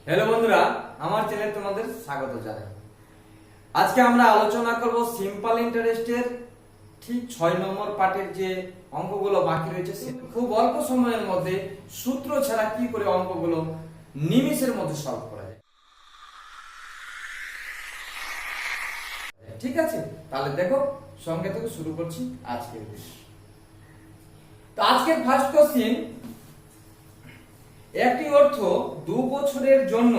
Hello বন্ধুরা, আমার চ্যানেলে তোমাদের স্বাগত জানাই। আজকে আমরা আলোচনা করব সিম্পল ইন্টারেস্টের ঠিক 6 নম্বর পার্টের যে অঙ্কগুলো বাকি রয়েছে, খুব অল্প সময়ের মধ্যে সূত্র ছাড়া কি করে অঙ্কগুলো নিমিষের মধ্যে সলভ করা যায়। ঠিক আছে, তাহলে দেখো সঙ্গে থেকে শুরু করছি আজকের বিষয়। তো আজকের ফার্স্ট কোশ্চেন, একটি অর্থ 2 বছরের জন্য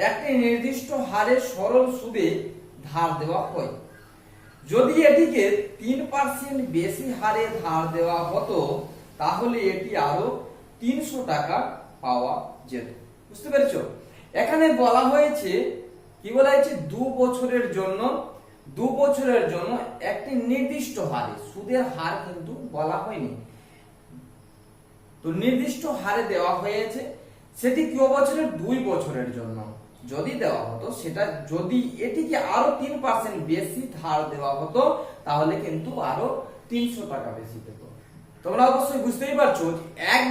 একটি নির্দিষ্ট হারে সরল সুদে ধার দেওয়া হয়। যদি এটিকে 3% বেশি হারে ধার দেওয়া হতো তাহলে এটি আরো 300 টাকা পাওয়া যেত। বুঝতে পেরেছো? এখানে বলা হয়েছে কি বলা হয়েছে, 2 বছরের জন্য একটি নির্দিষ্ট হারে, সুদের হার কিন্তু বলা হয়নি, তো নির্দিষ্ট হারে দেওয়া হয়েছে। সেটি কি বছরের? 2 বছরের জন্য যদি দেওয়া হতো, সেটা যদি এটিকে আরো 3% বেশি ধার দেওয়া হতো তাহলে কিন্তু আরো 300 টাকা বেশি পেত। তোমরা অবশ্যই বুঝতেই পারছো এক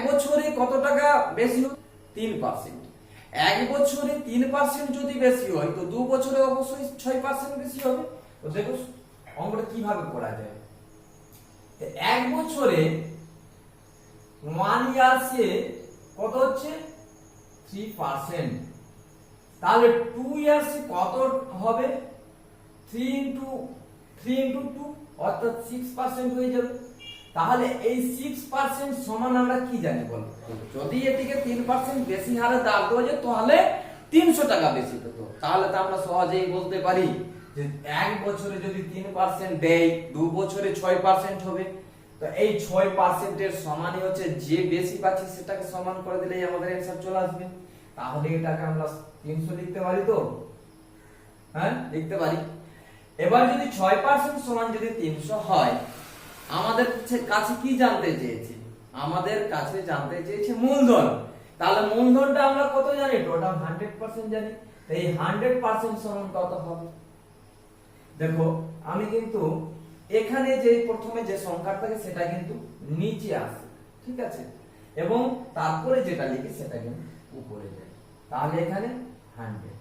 বছরে কত টাকা বেশি হবে? 3%। এক বছরে 3% যদি বেশি হয় তো 2 বছরে অবশ্যই 6% বেশি হবে। তো দেখো অঙ্কটা কিভাবে করা যায়। এক বছরে 1 ইয়ার্সে কত হচ্ছে? 3%। তাহলে 2 ইয়ার্সে কত হবে? 3 into 2 অর্থাৎ 6% হয়ে যাবে। তাহলে এই 6% সমান আমরা কি জানি বলো? যদি এটিকে 3% বেশি হারে ধার দেওয়া যায় তাহলে 300 টাকা বেশি পেত। তাহলে তো আমরা সহজেই বলতে পারি যে এক বছরে যদি 3% দেয়, 2 বছরে 6% হবে। তো এই 6% এর সমানই হচ্ছে যে বেশি পাচ্ছে সেটাকে সমান করে দিলেই আমাদের অ্যানসার চলে আসবে। তাহলে এটাকে আমরা 300 লিখতে পারি তো? হ্যাঁ, লিখতে পারি। এবার যদি 6% সমান যদি 300 হয়, আমাদের কাছে কি জানতে চেয়েছে? আমাদের কাছে জানতে চেয়েছে মূলধন। তাহলে মূলধনটা আমরা কত জানি? টোটাল 100% জানি। এই 100% সমান কত হবে? দেখো আমি কিন্তু এখানে যে প্রথমে যে সংখ্যাটা থাকে সেটা কিন্তু নিচে আসে, ঠিক আছে, এবং তারপরে যেটা লিখি সেটা কিন্তু উপরে যায়। তাহলে এখানে 100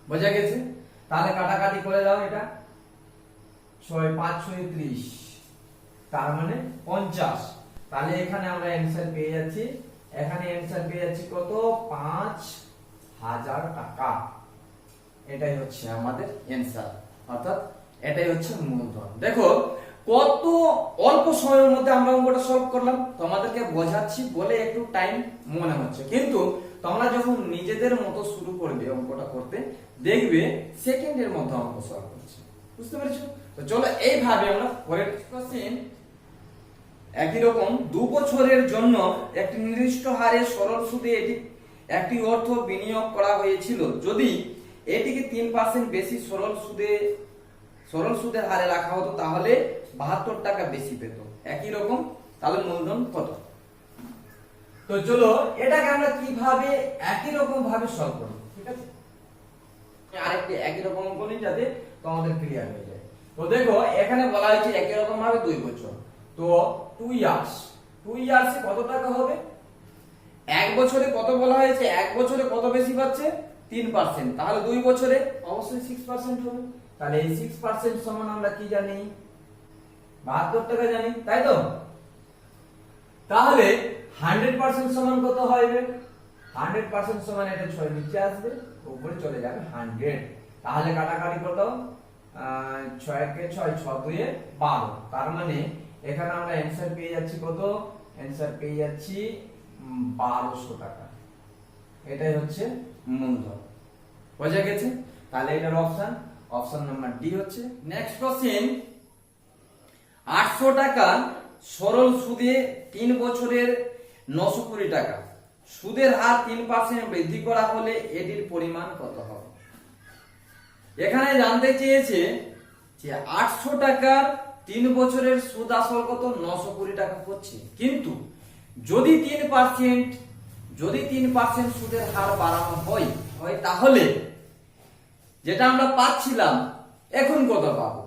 বোঝা গেছে? তাহলে কাটাকাটি করে দাও, এটা 6 5 6 30, তার মানে 50। তাহলে এখানে আমরা অ্যানসার পেয়ে যাচ্ছি, কত? 5000 টাকা। এটাই হচ্ছে আমাদের অ্যানসার, অর্থাৎ এটাই হচ্ছে মূলধন। দেখো কত অল্প সময়ের মধ্যে আমরা অঙ্কটা সলভ করলাম। তোমাদেরকে বোঝাচ্ছি বলে একটু টাইম মনে হচ্ছে, কিন্তু তোমরা যখন নিজেদের মতো শুরু করবে অঙ্কটা করতে, দেখবে সেকেন্ডের মধ্যে অঙ্ক সলভ করছে। বুঝতে পেরেছো? তো চলো এইভাবে আমরা পরের কোশ্চেন, একই রকম 2 বছরের জন্য একটি নির্দিষ্ট হারে সরল সুদে একটি অর্থ বিনিয়োগ করা হয়েছিল। যদি এটিকে 3% বেশি সরল সুদের হারে রাখা হতো তাহলে 72 টাকা বেশি পেত। একই রকম, তাহলে মূলধন কত? তো চলো এটাকে আমরা কিভাবে একই রকম ভাবে সলভ করব, ঠিক আছে? আরেকটি একই রকম অঙ্ক নিই যাতে তোমাদের ক্লিয়ার হয়ে যায়। তো দেখো এখানে বলা হয়েছে একই রকম ভাবে 2 বছর, তো 2 ইয়ার্সে কত টাকা হবে? এক বছরে কত বলা হয়েছে? এক বছরে কত বেশি পাচ্ছে? 3%। তাহলে 2 বছরে অবশ্যই 6% হবে। তাহলে এই 6% সমান আমরা কি জানি? 72 টাকা জানি, তাই তো? তাহলে 100% সমান কত হবে? 100% সমান এটা 6 নিচে আসবে, উপরে চলে যাবে 100। তাহলে কাটাকাটি কত? 6 কে 6, 6 2 12। তার মানে এখানে আমরা অ্যানসার পেয়ে যাচ্ছি কত? অ্যানসার পেয়ে যাচ্ছি 1200 টাকা। এটাই হচ্ছে মূলধন। বোঝা গেছে? তাহলে এটার অপশন নাম্বার ডি হচ্ছে। নেক্সট কোশ্চেন, 800 টাকা সরল সুদে 3 বছরের 920 টাকা। সুদের হার 3% বৃদ্ধি করা হলে এটির পরিমাণ কত হবে? এখানে জানতে চেয়েছে যে 800 টাকার 3 বছরের সুদ আসল কত? 920 টাকা হচ্ছে, কিন্তু যদি 3% সুদের হার বাড়ানো হয় তাহলে যেটা আমরা পাচ্ছিলাম এখন কত পাবো?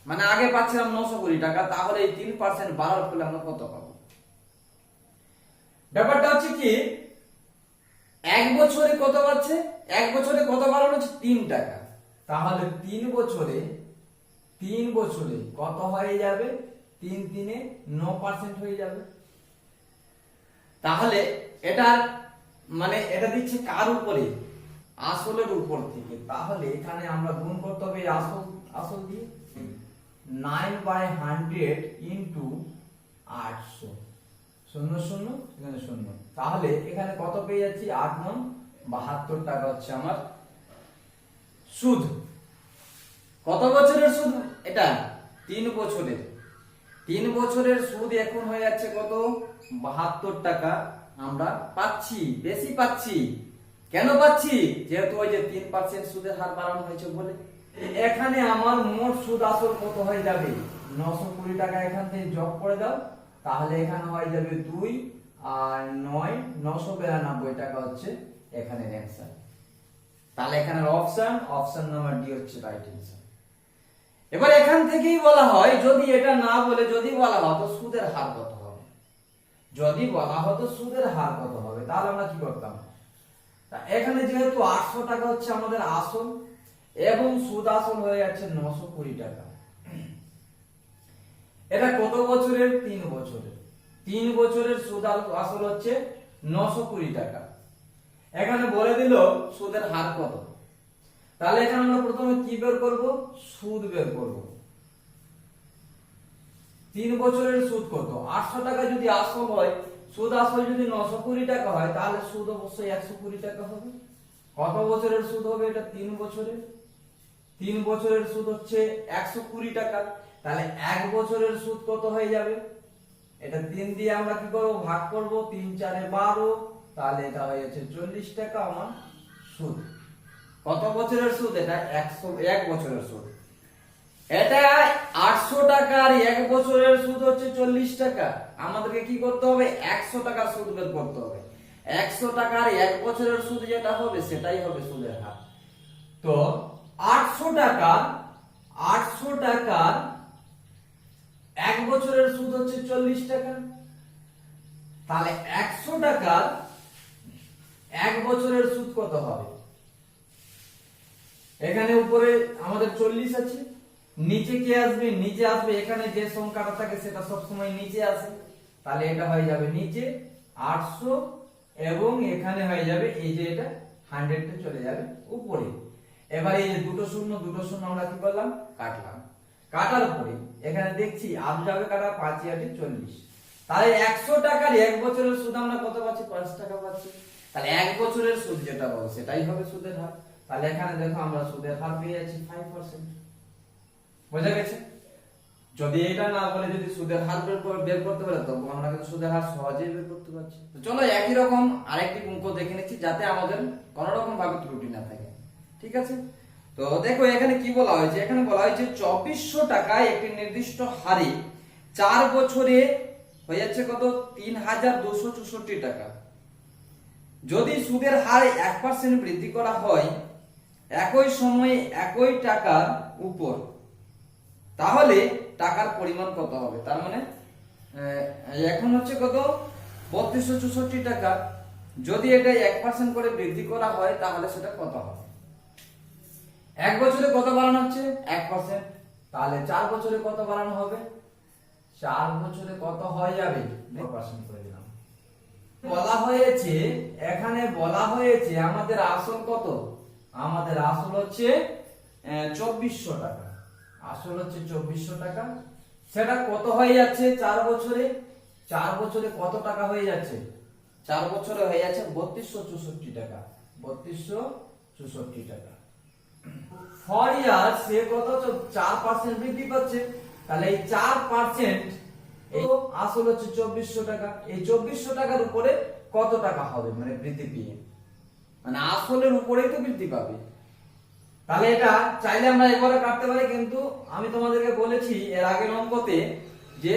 মানে আগে পাচ্ছিলাম 920 টাকা, তাহলে এই 3% বাড়ার ফলে আমরা কত পাবো? ব্যাপারটা হচ্ছে কি, এক বছরে কত পাচ্ছে, এক বছরে কত বাড়ানো হচ্ছে 3 টাকা, তাহলে 3 বছরে কত হয়ে যাবে, 3 3 9% হয়ে যাবে। তাহলে এটা মানে এটা দিচ্ছে কার উপরে, আসলের উপর থেকে। তাহলে এখানে আমরা গুণ করতে হবে আসল দিয়ে 9/100 ইন্টু 800, 0 0 এখানে 0, তাহলে এখানে কত পেয়ে যাচ্ছি, 8 9 72 টাকা হচ্ছে আমার সুদ। কত বছরের সুদ এটা, 3 বছরের। 3 বছরের সুদ এখন হয়ে যাচ্ছে কত, 72 টাকা আমরা পাচ্ছি, বেশি পাচ্ছি। কেন পাচ্ছি, যেহেতু ওই যে 3% সুদের হার বাড়ানো হয়েছে বলে। এখানে আমার মোট সুদ আসল কত হয়ে যাবে, 920 টাকা এখান থেকে যোগ করে দাও, তাহলে এখানে হয়ে যাবে 2 আর 9 992 টাকা হচ্ছে এখানে অ্যানসার। তাহলে এখানে অপশন নাম্বার ডি হচ্ছে রাইট অ্যানসার। এবার এখান থেকেই বলা হয়, যদি এটা না বলে যদি বলা হতো সুদের হার কত হবে, যদি বলা হতো সুদের হার কত হবে, তাহলে আমরা কি করতাম, এখানে যেহেতু 800 টাকা হচ্ছে আমাদের আসল এবং সুদ আসল হয়ে যাচ্ছে 920 টাকা। এটা কত বছরের, 3 বছরের। 3 বছরের সুদ আসল হচ্ছে 920 টাকা। এখানে বলে দিল সুদের হার কত, তাহলে এখানে আমরা প্রথমে কি বের করব, সুদ বের করব। 3 বছরের সুদ কত, 800 টাকা যদি আসল হয়, সুদ আসল যদি 920 টাকা হয়, তাহলে সুদ অবশ্যই 120 টাকা হবে। কত বছরের সুদ হবে এটা, 3 বছরের। 3 বছরের সুদ হচ্ছে 120 টাকা, তাহলে 1 বছরের সুদ কত হয়ে যাবে, এটা 3 দিয়ে আমরা কি করব, ভাগ করব, 3 4 12, তাহলে এটা হয়ে যাচ্ছে 40 টাকা আমার সুদ। কত বছরের সুদ এটা, 1 বছরের সুদ। এটা 800 টাকার 1 বছরের সুদ হচ্ছে 40 টাকা। আমাদেরকে কি করতে হবে, 100 টাকার সুদ বের করতে হবে। 100 টাকার 1 বছরের সুদ যেটা হবে সেটাই হবে সুদের হার। তো 800 টাকার 1 বছরের সুদ হচ্ছে 40 টাকা, তাহলে 100 টাকার 1 বছরের সুদ কত হবে, এখানে উপরে আমাদের 40 আছে, নিচে কে আসবে, নিচে আসবে এখানে যে সংখ্যাটা থাকে সেটা সব সময় নিচে আসে, তাহলে এটা হয়ে যাবে নিচে 800 এবং এখানে হয়ে যাবে এই যে এটা 100 টা চলে যাবে উপরে। এবার এই যে দুটো শূন্য আমরা কি করলাম, কাটলাম। কাটার পরে এখানে দেখছি আট যাবে কাটা, 5 8 40, তাহলে 100 টাকার 1 বছরের সুদ আমরা কত পাচ্ছি, 5 টাকা পাচ্ছি। তাহলে 1 বছরের সুদ যেটা হবে সেটাই হবে সুদের হার। তাহলে এখানে দেখো আমরা সুদের হার পেয়ে যাচ্ছি 5%। বোঝা গেছে? যদি এটা না বলে যদি সুদের হার বের করতে পারে, তখন আমরা কিন্তু সুদের হার সহজেই বের করতে পারছি। তো চলো একই রকম আরেকটি অঙ্ক দেখে নিচ্ছি, যাতে আমাদের কোনো রকম ভাবে ত্রুটি না থাকে। ঠিক আছে, তো দেখো এখানে কি বলা হয়েছে, এখানে বলা হয়েছে 2400 টাকায় একটি নির্দিষ্ট হারে 4 বছরে হয়ে যাচ্ছে কত, 3264 টাকা। যদি সুদের হার 1% বৃদ্ধি করা হয় একই সময়ে একই টাকার উপর, তাহলে টাকার পরিমাণ কত হবে। তার মানে এখন হচ্ছে কত, 3264 টাকা, যদি এটা 1% করে বৃদ্ধি করা হয় তাহলে সেটা কত হবে। 1 বছরে কত বাড়ানো হচ্ছে, 1%, তাহলে 4 বছরে কত বাড়ানো হবে, 4 বছরে কত হয়ে যাবে, 9% করে দিলাম। বলা হয়েছে, এখানে বলা হয়েছে আমাদের আসল কত, আমাদের আসল হচ্ছে 2400 টাকা, আসল হচ্ছে 2400 টাকা। সেটা কত হয়ে যাচ্ছে 4 বছরে, 4 বছরে কত টাকা হয়ে যাচ্ছে, 4 বছরে হয়ে যাচ্ছে 3264 টাকা, 3264 টাকা। ফর ইয়ার সে কত, 4% বৃদ্ধি পাচ্ছে, তাহলে এই 4% এই আসল হচ্ছে 2400 টাকা, এই 2400 টাকার উপরে কত টাকা হবে, মানে বৃদ্ধি পেয়ে, মানে আসলের উপরেই তো বৃদ্ধি পাবে। তাহলে এটা চাইলে আমরা এবারে কাটতে পারি, কিন্তু আমি তোমাদেরকে বলেছি এর আগের অঙ্কতে যে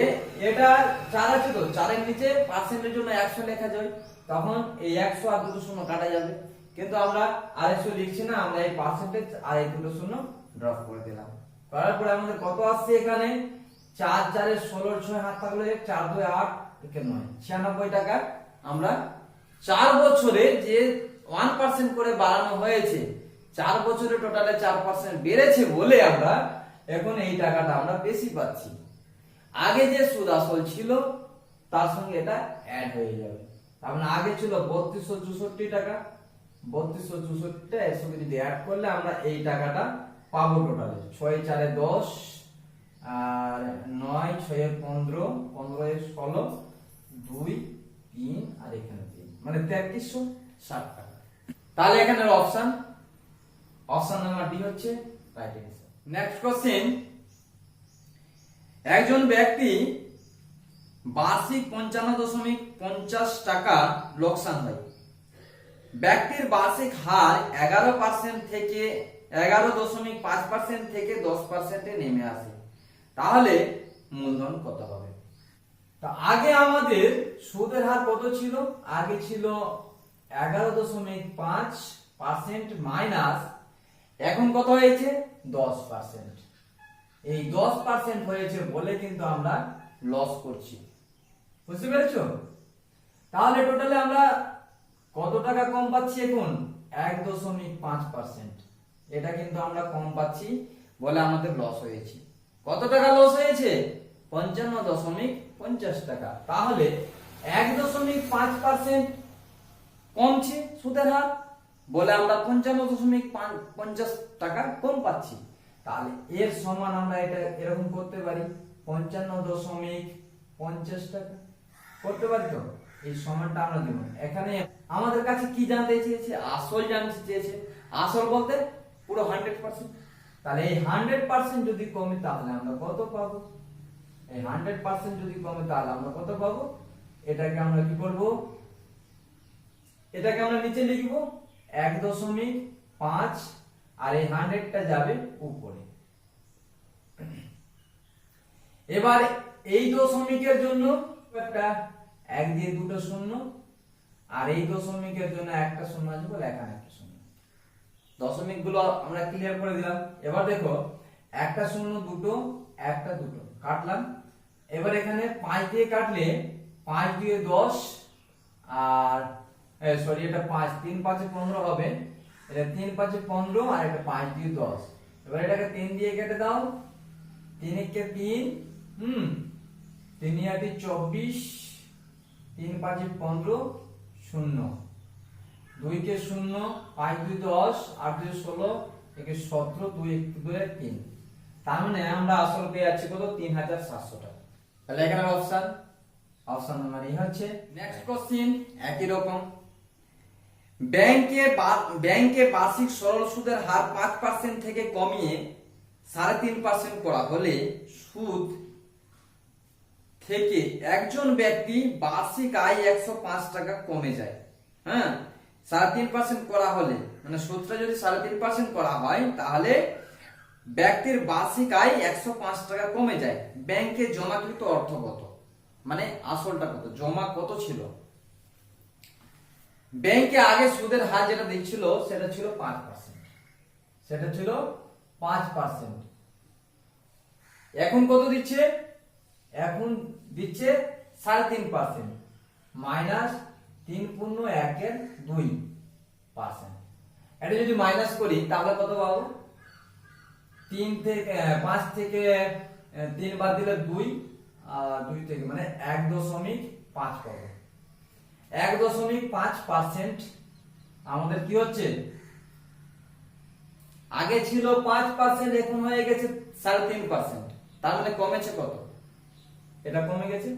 এটা 4 আছে, তো 4 এর নিচে পার্সেন্টের জন্য 100 লেখা যায়, তখন এই 100 আর দুটো শূন্য কাটা যাবে, কিন্তু আমরা আর 100 লিখছি না, আমরা এই পার্সেন্টেজ আর এই দুটো শূন্য ড্রপ করে দিলাম। করার পরে আমাদের কত আসছে, এখানে 4 4 এর 16 6 হাত থাকলে 4 2 8 9 96 টাকা আমরা 4 বছরে যে 1% করে বাড়ানো হয়েছে, 4 বছরে টোটালে 4% বেড়েছে বলে আমরা এখন এই টাকাটা আমরা বেশি পাচ্ছি। আগে যে সুদ আসল ছিল তার সঙ্গে এটা অ্যাড হয়ে যাবে। তার মানে আগে ছিল 3264 টাকা, 3264 টা এর সঙ্গে যদি অ্যাড করলে আমরা এই টাকাটা পাবো টোটালে 6 4 10 আর 9 6 15 15 16 2 3 আর এখানে 3 মানে 3360 টাকা। তাহলে এখানে অপশন নাম্বার ডি হচ্ছে রাইট অ্যানসার। নেক্সট কোশ্চেন, একজন ব্যক্তি বার্ষিক 55.50 টাকা লোকসান হয়। ব্যক্তির বার্ষিক হার 11% থেকে 11.5% থেকে 10% নেমে আসে, তাহলে মূলধন কত হবে? তা আগে আমাদের সুদের হার কত ছিল? আগে ছিল 11.5% মাইনাস, এখন কত হয়েছে 10%। এই 10% হয়েছে বলে কিন্তু আমরা লস করছি, বুঝতে পেরেছো? তাহলে টোটালে আমরা কত টাকা কম পাচ্ছি এখন? 1.5%। এটা কিন্তু আমরা কম পাচ্ছি বলে আমাদের লস হয়েছে। কত টাকা লস হয়েছে? 55.50 টাকা। তাহলে 1.5% কমছে সুদের হার বলে আমরা 55.50 টাকা কম পাচ্ছি। তাহলে এর সমান আমরা এটা এরকম করতে পারি 55.50 টাকা করতে পারি। তো এই সমানটা আমরা দেব। এখানে আমাদের কাছে কি জানতে চেয়েছে? আসল জানতে চেয়েছে। আসল বলতে পুরো 100%। তাহলে এই 100% যদি কমে তাহলে আমরা কত পাবো? এই 100% যদি কমে তাহলে আমরা কত পাবো? এটাকে আমরা কি করব? এটাকে আমরা নিচে লিখব 1.5 আর এই 100টা যাবে উপরে। এবার এই দশমিকের জন্য একটা 1 দিয়ে দুটো শূন্য, আর এই দশমিকের জন্য একটা শূন্য আছে বলে এখানে একটা শূন্য। দশমিক গুলো আমরা ক্লিয়ার করে দিলাম। এবার দেখো একটা শূন্য দুটো, একটা দুটো কাটলাম। এবার এখানে 5 দিয়ে কাটলে 5 দিয়ে 10 আর সরি এটা 5 3 5 এ 15 হবে। এটা 3 5 এ 15 আর এটা 5 দিয়ে 10। এবার এটাকে 3 দিয়ে কেটে দাও। 3 একে 3 3 8 24 3 5 এ 15 0 2 কে 0 5 2 10 8 2 16 একে 17 2 1 2 3। তার মানে আমরা আসল পেয়ে যাচ্ছি কত? 3700 টাকা। তাহলে এখানে অপশন নাম্বার এ হচ্ছে। নেক্সট কোশ্চেন একই রকম, ব্যাংকে বার্ষিক সরল সুদের হার 5% থেকে কমিয়ে 3.5% করা হলে সুদ থেকে একজন ব্যক্তি বার্ষিক আয় 105 টাকা কমে যায়। হ্যাঁ, 3.5% করা হলে মানে সুদটা যদি 3.5% করা হয় তাহলে ব্যক্তির বার্ষিক আয় 105 টাকা কমে যায়। ব্যাংকে জমাকৃত অর্থ কত? মানে আসলটা কত, জমা কত ছিল? ব্যাংকে আগে সুদের হার যেটা দিচ্ছিল সেটা ছিল 5%, সেটা ছিল 5%। এখন কত দিচ্ছে? এখন দিচ্ছে 3.5% মাইনাস 3 পূর্ণ 1 এর 2%। এটা যদি মাইনাস করি তাহলে কত পাবো? 3 থেকে 5 থেকে 3 বাদ দিলে 2 আর 2 থেকে মানে 1.5 পাবো। 1.5% আমাদের কি হচ্ছে? আগে ছিল 5%, এখন হয়ে গেছে 3.5%। তার মানে কমেছে কত? এটা কমে গেছে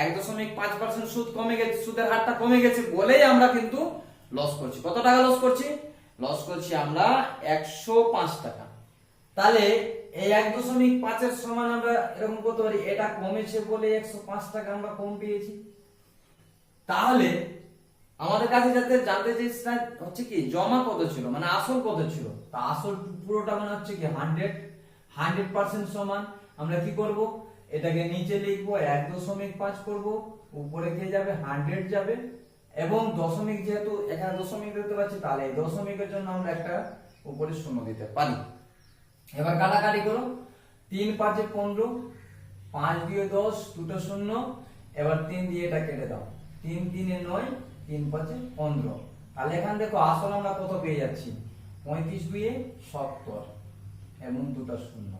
1.5% সুদ কমে গেছে, সুদের হারটা কমে গেছে বলেই আমরা কিন্তু লস করছি। কত টাকা লস করছি? লস করছি আমরা 105 টাকা। তাহলে এই 1.5 এর সমান আমরা এরকম করতে পারি, এটা কমেছে বলে 105 টাকা আমরা কম পেয়েছি। তাহলে আমাদের কাছে যাতে জানতে চাইছে হচ্ছে কি জমা কত ছিল, মানে আসল কত ছিল। তা আসল পুরোটা মানে হচ্ছে কি 100% সমান। আমরা কি করব? এটাকে নিচে লিখবো 1.5 করব, উপরে কে যাবে 100 যাবে, এবং দশমিক যেহেতু এখানে দশমিক দেখতে পাচ্ছি তাহলে এই দশমিকের জন্য আমরা একটা উপরে শূন্য দিতে পারি। এবার কাটাকাটি করো, 3 5 এ 15, 5 দিয়ে 10 দুটো শূন্য, এবার 3 দিয়ে এটা কেটে দাও। তিন তিনে 9, 3 5 15। তাহলে এখানে দেখো আসল আমরা কত পেয়ে যাচ্ছি, 35 2 70 এবং দুটো শূন্য।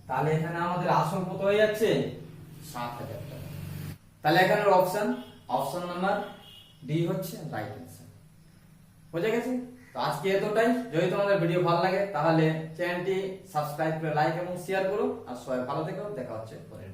তাহলে এখানে আমাদের আসল কত হয়ে যাচ্ছে, 7,000 টাকা। তাহলে এখানের অপশন নাম্বার ডি হচ্ছে রাইট অ্যান্সার। বুঝে গেছে? তো আজকে এতটাই। যদি তোমাদের ভিডিও ভালো লাগে তাহলে চ্যানেলটি সাবস্ক্রাইব করে লাইক এবং শেয়ার করো। আর সবাই ভালো থেকো, দেখা হচ্ছে পরের